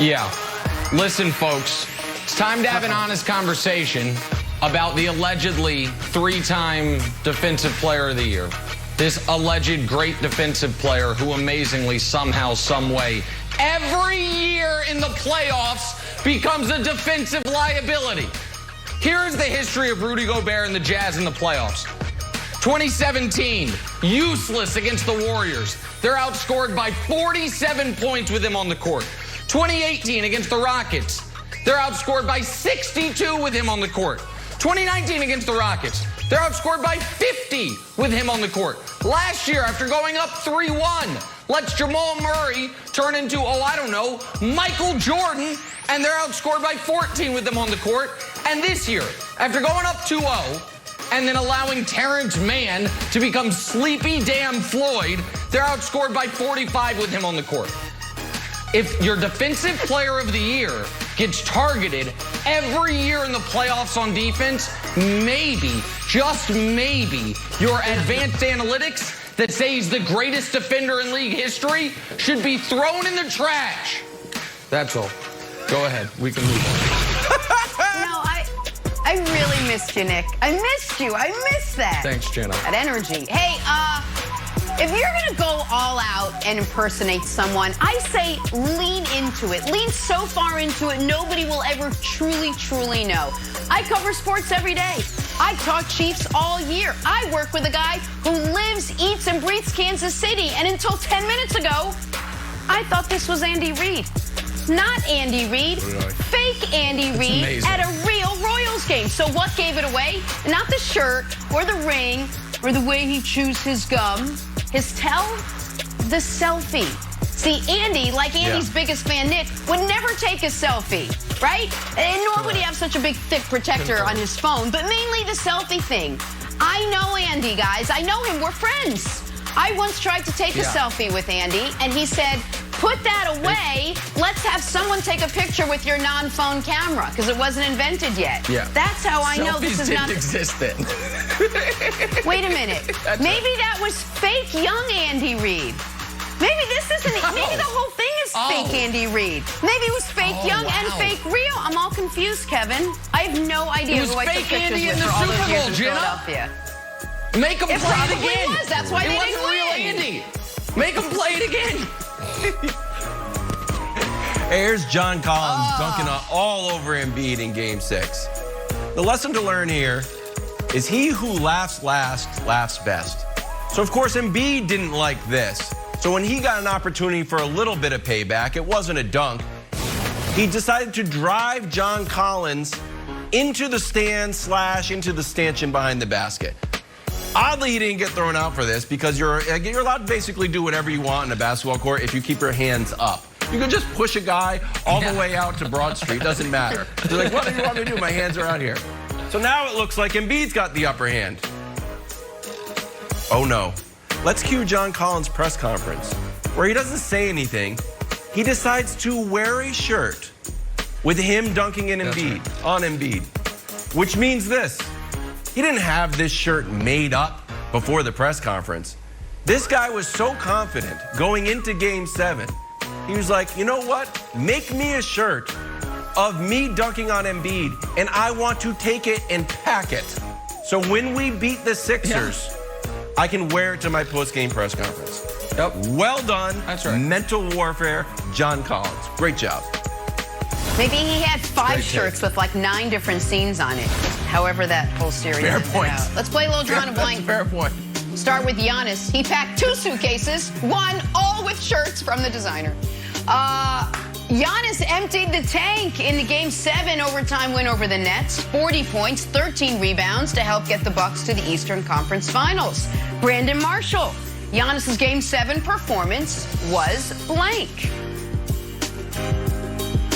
Yeah. Listen, folks, it's time to have an honest conversation about the allegedly three-time Defensive Player of the Year. This alleged great defensive player who amazingly, somehow, someway, every year in the playoffs becomes a defensive liability. Here's the history of Rudy Gobert and the Jazz in the playoffs. 2017, useless against the Warriors. They're outscored by 47 points with him on the court. 2018 against the Rockets. They're outscored by 62 with him on the court. 2019 against the Rockets. They're outscored by 50 with him on the court. Last year, after going up 3-1, lets Jamal Murray turn into, Michael Jordan, and they're outscored by 14 with him on the court. And this year, after going up 2-0, and then allowing Terrence Mann to become Sleepy Dan Floyd, they're outscored by 45 with him on the court. If your Defensive Player of the Year gets targeted every year in the playoffs on defense, maybe, just maybe, your advanced analytics that say he's the greatest defender in league history should be thrown in the trash. That's all. Go ahead. We can move on. I really missed you, Nick. I missed you. I missed that. Thanks, Jenna. That energy. Hey, if you're going to go all out and impersonate someone, I say lean into it. Lean so far into it, nobody will ever truly know. I cover sports every day. I talk Chiefs all year. I work with a guy who lives, eats, and breathes Kansas City. And until 10 minutes ago, I thought this was Andy Reid. Not Andy Reid. Really? Fake Andy Reid at a real Royals game. So what gave it away? Not the shirt or the ring or the way he chews his gum. His tell? The selfie. See, Andy, like Andy's biggest fan, Nick, would never take a selfie, right? And nor would he have such a big, thick protector on his phone, but mainly the selfie thing. I know Andy, guys. I know him. We're friends. I once tried to take a selfie with Andy, and he said, put that away. Let's have someone take a picture with your non-phone camera, because it wasn't invented yet. Yeah. That's how I know this is not... Selfies didn't exist then. Wait a minute. Maybe that was fake young Andy Reid. Maybe this isn't... Maybe the whole thing is fake Andy Reid. Maybe it was fake young and fake real. I'm all confused, Kevin. I have no idea who I took pictures Andy with in the for all those Super years Bowl, in Jenna. Philadelphia. Make him play it probably again. was. That's why they didn't wasn't real win. Andy. Make him play it again. Here's John Collins dunking all over Embiid in Game 6. The lesson to learn here is he who laughs last, laughs best. So, of course, Embiid didn't like this. So when he got an opportunity for a little bit of payback, it wasn't a dunk. He decided to drive John Collins into the stand / into the stanchion behind the basket. Oddly, he didn't get thrown out for this because you're allowed to basically do whatever you want in a basketball court if you keep your hands up. You can just push a guy all the way out to Broad Street. Doesn't matter. They're like, what do you want me to do? My hands are out here. So now it looks like Embiid's got the upper hand. Oh, no. Let's cue John Collins' press conference, where he doesn't say anything. He decides to wear a shirt with him dunking in Embiid, on Embiid, which means this. He didn't have this shirt made up before the press conference. This guy was so confident going into Game 7. He was like, you know what? Make me a shirt of me dunking on Embiid, and I want to take it and pack it. So when we beat the Sixers, I can wear it to my post-game press conference. Yep. Well done. That's right. Mental warfare, John Collins. Great job. Maybe he had 5 shirts with like 9 different scenes on it. However that whole series ended out. Let's play a little Drawn a Blank. Fair point. Start with Giannis. He packed 2 suitcases, one all with shirts from the designer. Giannis emptied the tank in the Game 7 overtime win over the Nets. 40 points, 13 rebounds to help get the Bucks to the Eastern Conference Finals. Brandon Marshall. Giannis's Game 7 performance was blank.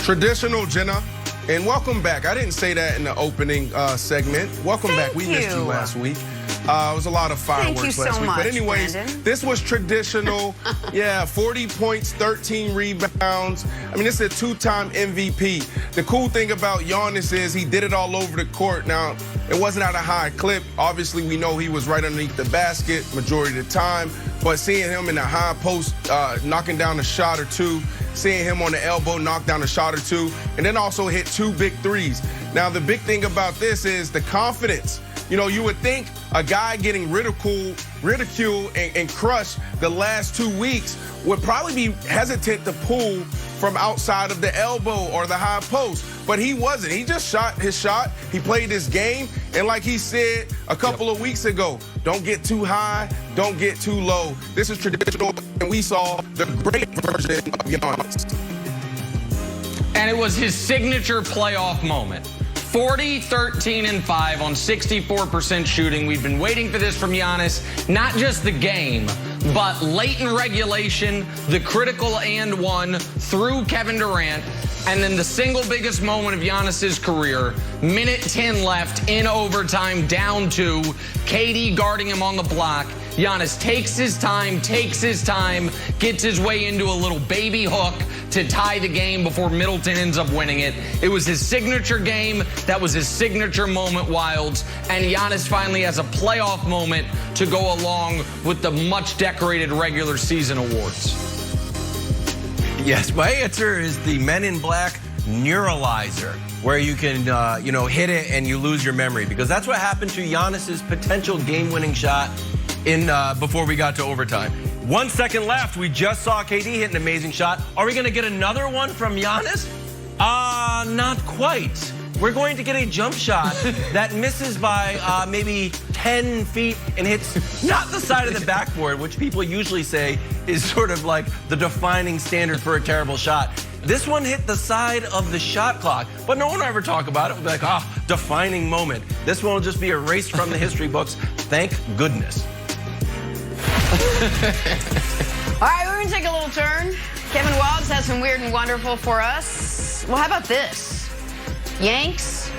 Traditional, Jenna. And welcome back. I didn't say that in the opening segment. Welcome back. We missed you last week. It was a lot of fireworks last week. But anyways, this was traditional. 40 points, 13 rebounds. I mean, this is a 2-time MVP. The cool thing about Giannis is he did it all over the court. Now, it wasn't at a high clip. Obviously, we know he was right underneath the basket majority of the time. but seeing him in the high post, knocking down a shot or two, seeing him on the elbow knock down a shot or two, and then also hit 2 big threes. Now, the big thing about this is the confidence. You know, you would think a guy getting ridiculed and crushed the last 2 weeks would probably be hesitant to pull from outside of the elbow or the high post, but he wasn't. He just shot his shot. He played his game, and like he said a couple of weeks ago, don't get too high, don't get too low. This is traditional, and we saw the great version of Giannis. And it was his signature playoff moment. 40, 13, and 5 on 64% shooting. We've been waiting for this from Giannis. Not just the game, but late in regulation, the critical and one through Kevin Durant, and then the single biggest moment of Giannis's career, minute 10 left in overtime, down 2, KD guarding him on the block. Giannis takes his time, gets his way into a little baby hook to tie the game before Middleton ends up winning it. It was his signature game. That was his signature moment, Wilds. And Giannis finally has a playoff moment to go along with the much-decorated regular season awards. Yes, my answer is the Men in Black Neuralizer, where you can, hit it and you lose your memory, because that's what happened to Giannis's potential game-winning shot before we got to overtime. 1 second left. We just saw KD hit an amazing shot. Are we going to get another one from Giannis? Not quite. We're going to get a jump shot that misses by maybe 10 feet and hits not the side of the backboard, which people usually say is sort of like the defining standard for a terrible shot. This one hit the side of the shot clock, but no one will ever talk about it. We'll be like, defining moment. This one will just be erased from the history books. Thank goodness. All right, we're going to take a little turn. Kevin Wilds has some weird and wonderful for us. Well, how about this? Yanks